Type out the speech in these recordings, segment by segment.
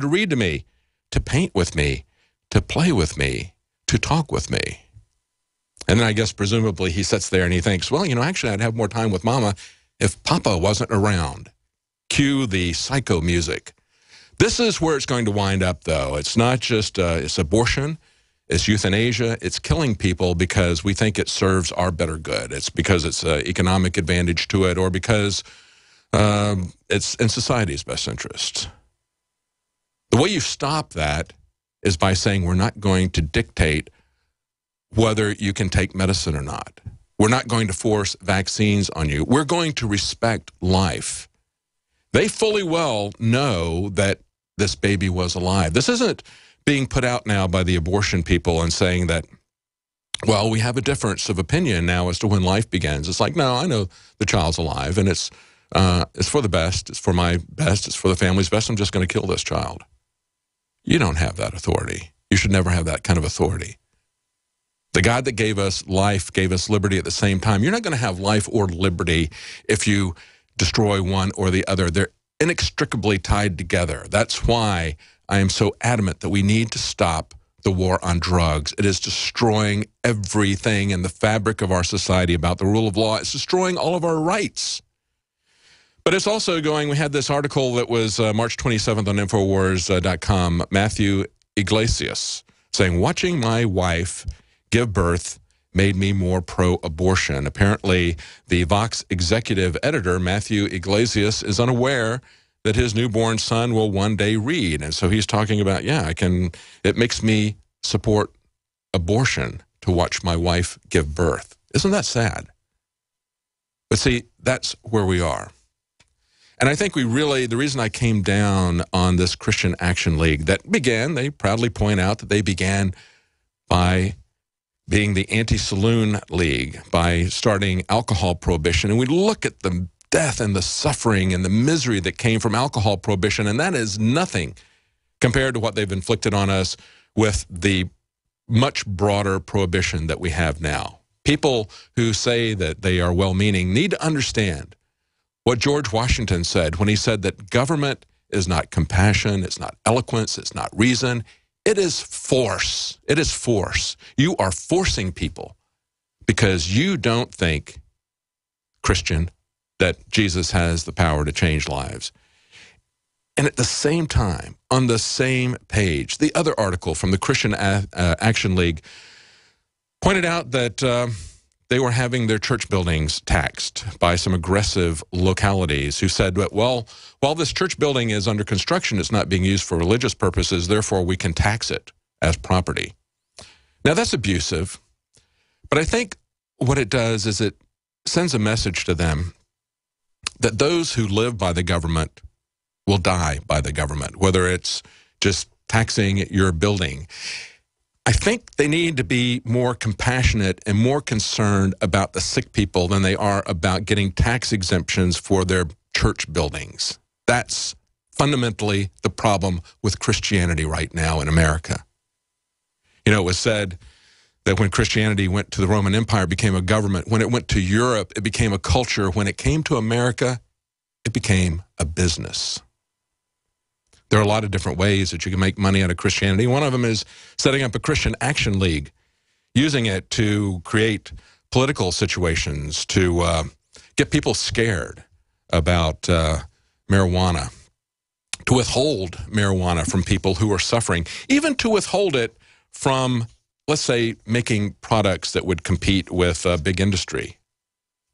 to read to me, to paint with me, to play with me, to talk with me. And then I guess presumably he sits there and he thinks, well, actually I'd have more time with Mama if Papa wasn't around. Cue the psycho music. This is where it's going to wind up, though. It's not just, it's abortion, it's euthanasia, it's killing people because we think it serves our better good. It's because it's an economic advantage to it, or because it's in society's best interest. The way you stop that is by saying we're not going to dictate whether you can take medicine or not. We're not going to force vaccines on you. We're going to respect life. They fully well know that this baby was alive. This isn't being put out now by the abortion people and saying that, well, we have a difference of opinion now as to when life begins. It's like, no, I know the child's alive, and it's for the best, it's for my best, it's for the family's best. I'm just going to kill this child. You don't have that authority. You should never have that kind of authority. The God that gave us life gave us liberty at the same time. You're not going to have life or liberty if you destroy one or the other. They're inextricably tied together. That's why I am so adamant that we need to stop the war on drugs. It is destroying everything in the fabric of our society about the rule of law. It's destroying all of our rights. But it's also going, we had this article that was March 27th on Infowars.com, Matthew Iglesias, saying, watching my wife give birth made me more pro-abortion. Apparently, the Vox executive editor, Matthew Iglesias, is unaware that his newborn son will one day read. And so he's talking about, yeah, it makes me support abortion to watch my wife give birth. Isn't that sad? But see, that's where we are. And I think the reason I came down on this Christian Action League that began, they proudly point out that they began by being the anti-saloon league, by starting alcohol prohibition. And we look at the death and the suffering and the misery that came from alcohol prohibition, and that is nothing compared to what they've inflicted on us with the much broader prohibition that we have now. People who say that they are well-meaning need to understand what George Washington said when he said that government is not compassion, it's not eloquence, it's not reason, it is force. It is force. You are forcing people because you don't think, Christian, that Jesus has the power to change lives. And at the same time, on the same page, the other article from the Christian Action League pointed out that they were having their church buildings taxed by some aggressive localities who said, well, while this church building is under construction, it's not being used for religious purposes, therefore we can tax it as property. Now that's abusive, but I think what it does is it sends a message to them that those who live by the government will die by the government, whether it's just taxing your building. I think they need to be more compassionate and more concerned about the sick people than they are about getting tax exemptions for their church buildings. That's fundamentally the problem with Christianity right now in America. You know, it was said that when Christianity went to the Roman Empire, it became a government. When it went to Europe, it became a culture. When it came to America, it became a business. There are a lot of different ways that you can make money out of Christianity. One of them is setting up a Christian Action League, using it to create political situations, to get people scared about marijuana, to withhold marijuana from people who are suffering, even to withhold it from, let's say, making products that would compete with big industry,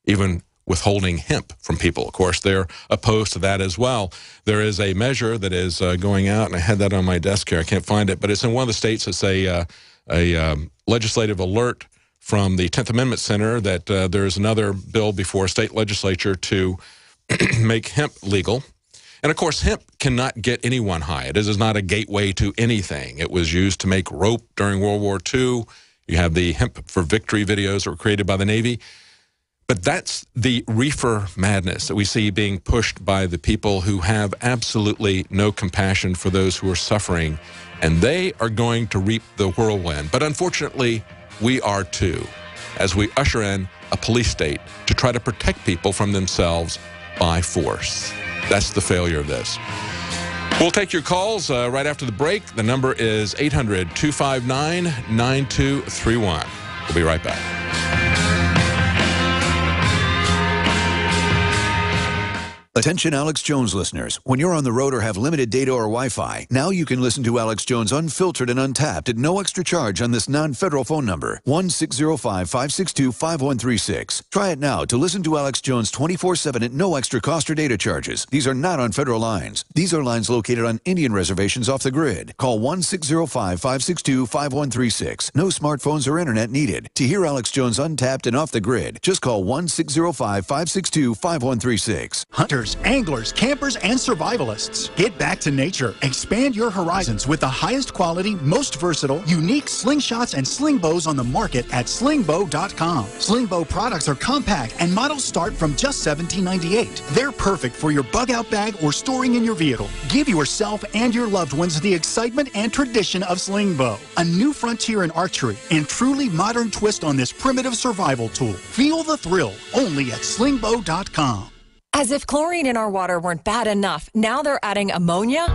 even withholding hemp from people. Of course, they're opposed to that as well. There is a measure that is going out, and I had that on my desk here. I can't find it, but it's in one of the states. It's a legislative alert from the 10th Amendment Center that there is another bill before a state legislature to make hemp legal. And of course, hemp cannot get anyone high. It is not a gateway to anything. It was used to make rope during World War II. You have the Hemp for Victory videos that were created by the Navy. But that's the reefer madness that we see being pushed by the people who have absolutely no compassion for those who are suffering, and they are going to reap the whirlwind. But unfortunately, we are too, as we usher in a police state to try to protect people from themselves by force. That's the failure of this. We'll take your calls right after the break. The number is 800-259-9231. We'll be right back. Attention Alex Jones listeners. When you're on the road or have limited data or Wi-Fi, now you can listen to Alex Jones unfiltered and untapped at no extra charge on this non-federal phone number, 1-605-562-5136. Try it now to listen to Alex Jones 24/7 at no extra cost or data charges. These are not on federal lines. These are lines located on Indian reservations off the grid. Call 1-605-562-5136. No smartphones or internet needed. To hear Alex Jones untapped and off the grid, just call 1-605-562-5136. Hunters, anglers, campers, and survivalists. Get back to nature. Expand your horizons with the highest quality, most versatile, unique slingshots and sling bows on the market at slingbow.com. Slingbow products are compact and models start from just $17.98. They're perfect for your bug-out bag or storing in your vehicle. Give yourself and your loved ones the excitement and tradition of Slingbow, a new frontier in archery and truly modern twist on this primitive survival tool. Feel the thrill only at slingbow.com. As if chlorine in our water weren't bad enough, now they're adding ammonia?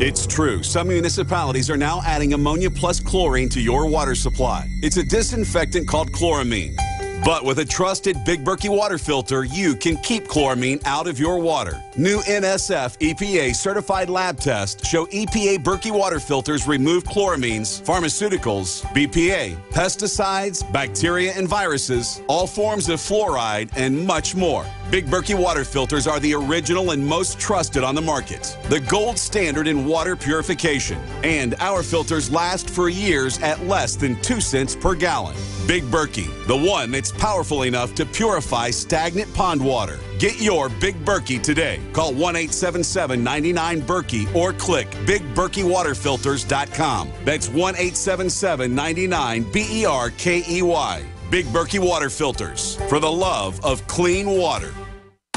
It's true. Some municipalities are now adding ammonia plus chlorine to your water supply. It's a disinfectant called chloramine. But with a trusted Big Berkey water filter, you can keep chloramine out of your water. New NSF EPA certified lab tests show EPA Berkey water filters remove chloramines, pharmaceuticals, BPA, pesticides, bacteria and viruses, all forms of fluoride, and much more. Big Berkey water filters are the original and most trusted on the market. The gold standard in water purification. And our filters last for years at less than 2 cents per gallon. Big Berkey, the one that's powerful enough to purify stagnant pond water. Get your Big Berkey today. Call 1-877-99-BERKEY or click BigBerkeyWaterFilters.com. That's 1-877-99-BERKEY. Big Berkey Water Filters, for the love of clean water.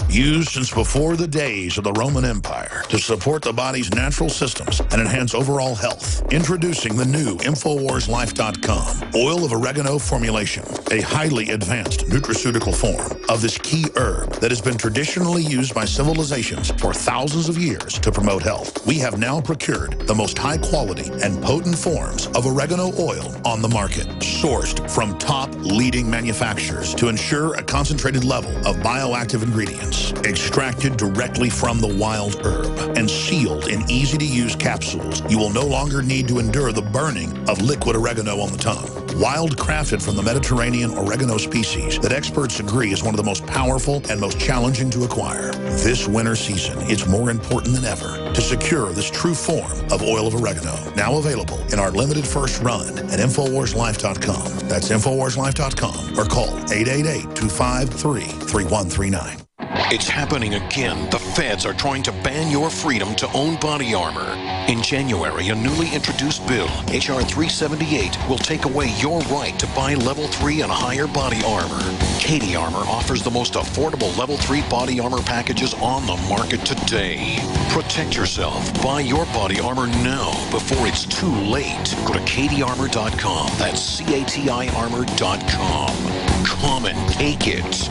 Used since before the days of the Roman Empire to support the body's natural systems and enhance overall health. Introducing the new InfoWarsLife.com oil of oregano formulation, a highly advanced nutraceutical form of this key herb that has been traditionally used by civilizations for thousands of years to promote health. We have now procured the most high quality and potent forms of oregano oil on the market, sourced from top leading manufacturers to ensure a concentrated level of bioactive ingredients. Extracted directly from the wild herb and sealed in easy-to-use capsules, you will no longer need to endure the burning of liquid oregano on the tongue. Wild crafted from the Mediterranean oregano species that experts agree is one of the most powerful and most challenging to acquire. This winter season, it's more important than ever to secure this true form of oil of oregano. Now available in our limited first run at InfoWarsLife.com. That's InfoWarsLife.com or call 888-253-3139. It's happening again. The feds are trying to ban your freedom to own body armor. In January, a newly introduced bill, H.R. 378, will take away your right to buy Level 3 and higher body armor. Katie Armor offers the most affordable Level 3 body armor packages on the market today. Protect yourself. Buy your body armor now before it's too late. Go to katiearmor.com. That's CATI armor.com. Come and take it.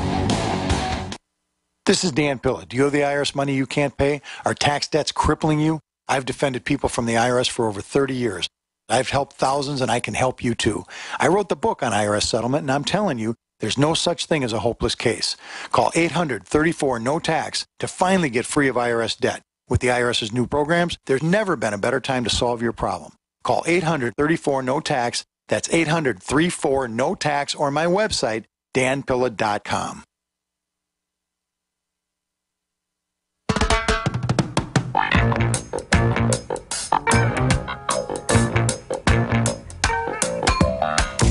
This is Dan Pilla. Do you owe the IRS money you can't pay? Are tax debts crippling you? I've defended people from the IRS for over 30 years. I've helped thousands, and I can help you too. I wrote the book on IRS settlement, and I'm telling you, there's no such thing as a hopeless case. Call 800-34-NO-TAX to finally get free of IRS debt. With the IRS's new programs, there's never been a better time to solve your problem. Call 800-34-NO-TAX. That's 800-34-NO-TAX, or my website, danpilla.com.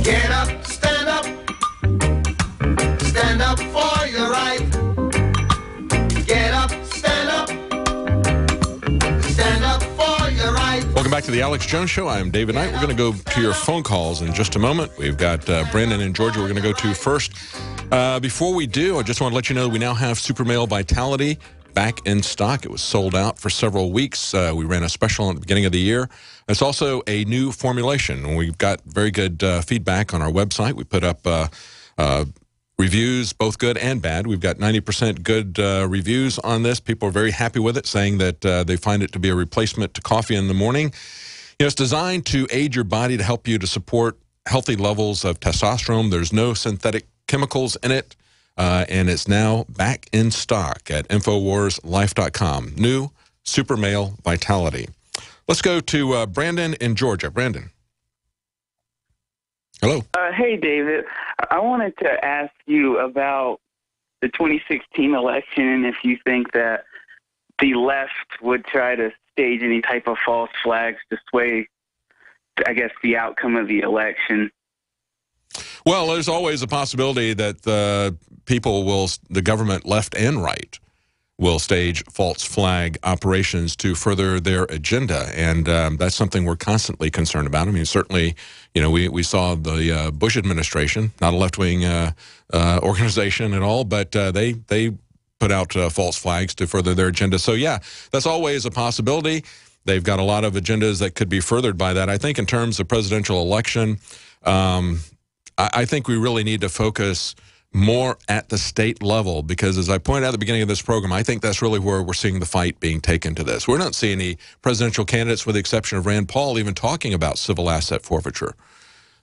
Get up, stand up. Stand up for your right. Get up, stand up. Stand up for your right. Welcome back to the Alex Jones Show. I'm David Knight. We're going to go to your phone calls in just a moment. We've got Brandon in Georgia we're going to go to first. Before we do, I just want to let you know we now have Super Male Vitality back in stock. It was sold out for several weeks. We ran a special at the beginning of the year. It's also a new formulation. We've got very good feedback on our website. We put up reviews, both good and bad. We've got 90% good reviews on this. People are very happy with it, saying that they find it to be a replacement to coffee in the morning. It's designed to aid your body to help you to support healthy levels of testosterone. There's no synthetic chemicals in it, and it's now back in stock at InfoWarsLife.com. New Super Male Vitality. Let's go to Brandon in Georgia. Brandon. Hello. Hey, David. I wanted to ask you about the 2016 election and if you think that the left would try to stage any type of false flags to sway, I guess, the outcome of the election. Well, there's always a possibility that the government, left and right, will stage false flag operations to further their agenda, and that's something we're constantly concerned about. I mean, certainly, we saw the Bush administration, not a left-wing organization at all, but they put out false flags to further their agenda. So, yeah, that's always a possibility. They've got a lot of agendas that could be furthered by that. I think in terms of presidential election, I think we really need to focus more at the state level, because as I pointed out at the beginning of this program, I think that's really where we're seeing the fight being taken to this. We're not seeing any presidential candidates, with the exception of Rand Paul, even talking about civil asset forfeiture.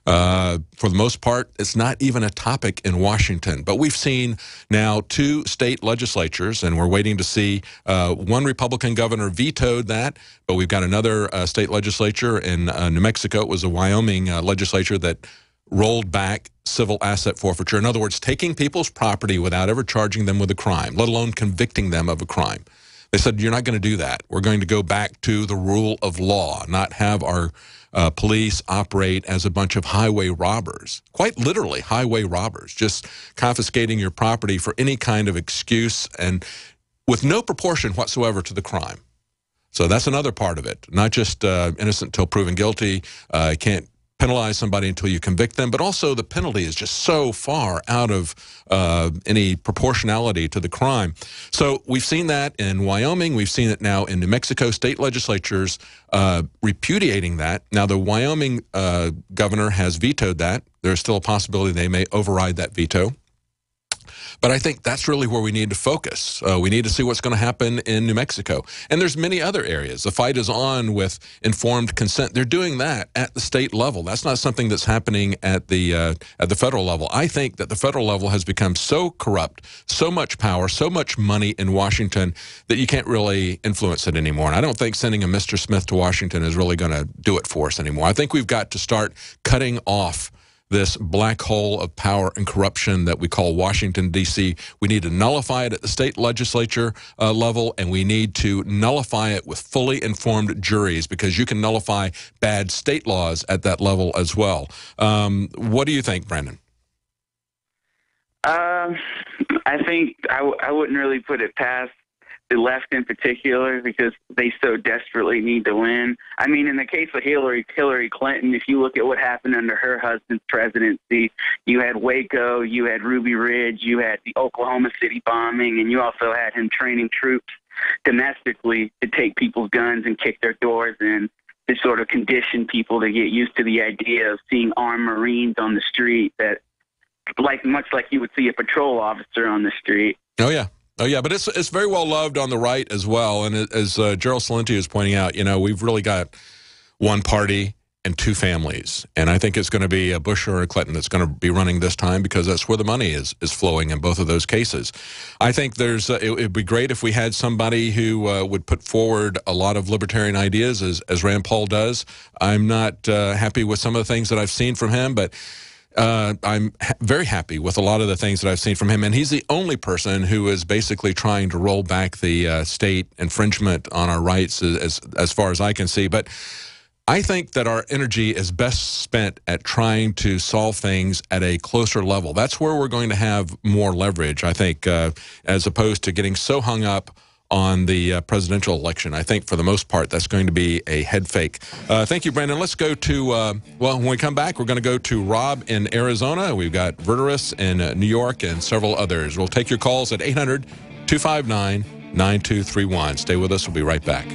For the most part, it's not even a topic in Washington. But we've seen now 2 state legislatures, and we're waiting to see one Republican governor vetoed that, but we've got another state legislature in New Mexico. It was a Wyoming legislature that rolled back civil asset forfeiture. In other words, taking people's property without ever charging them with a crime, let alone convicting them of a crime. They said, you're not going to do that. We're going to go back to the rule of law, not have our police operate as a bunch of highway robbers, quite literally highway robbers, just confiscating your property for any kind of excuse and with no proportion whatsoever to the crime. So that's another part of it, not just innocent until proven guilty, can't penalize somebody until you convict them, but also the penalty is just so far out of any proportionality to the crime. So we've seen that in Wyoming. We've seen it now in New Mexico. State legislatures repudiating that. Now, the Wyoming governor has vetoed that. There's still a possibility they may override that veto. But I think that's really where we need to focus. We need to see what's going to happen in New Mexico. And there's many other areas. The fight is on with informed consent. They're doing that at the state level. That's not something that's happening at the federal level. I think that the federal level has become so corrupt, so much power, so much money in Washington that you can't really influence it anymore. And I don't think sending a Mr. Smith to Washington is really going to do it for us anymore. I think we've got to start cutting off this black hole of power and corruption that we call Washington, D.C. We need to nullify it at the state legislature level, and we need to nullify it with fully informed juries, because you can nullify bad state laws at that level as well. What do you think, Brandon? I think I wouldn't really put it past the left in particular, because they so desperately need to win. I mean, in the case of Hillary Clinton, if you look at what happened under her husband's presidency, you had Waco, you had Ruby Ridge, you had the Oklahoma City bombing, and you also had him training troops domestically to take people's guns and kick their doors in, to sort of condition people to get used to the idea of seeing armed Marines on the street, that much like you would see a patrol officer on the street. Oh, yeah. Oh, yeah, but it's very well loved on the right as well. And as Gerald Celente is pointing out, we've really got one party and 2 families. And I think it's going to be a Bush or a Clinton that's going to be running this time, because that's where the money is flowing in both of those cases. I think it would be great if we had somebody who would put forward a lot of libertarian ideas, as Rand Paul does. I'm not happy with some of the things that I've seen from him, but I'm very happy with a lot of the things that I've seen from him, and he's the only person who is basically trying to roll back the state infringement on our rights as far as I can see. But I think that our energy is best spent at trying to solve things at a closer level. That's where we're going to have more leverage, I think, as opposed to getting so hung up on the presidential election. I think for the most part, that's going to be a head fake. Thank you, Brandon. Let's go to, well, when we come back, we're going to go to Rob in Arizona. We've got Verteris in New York and several others. We'll take your calls at 800-259-9231. Stay with us. We'll be right back.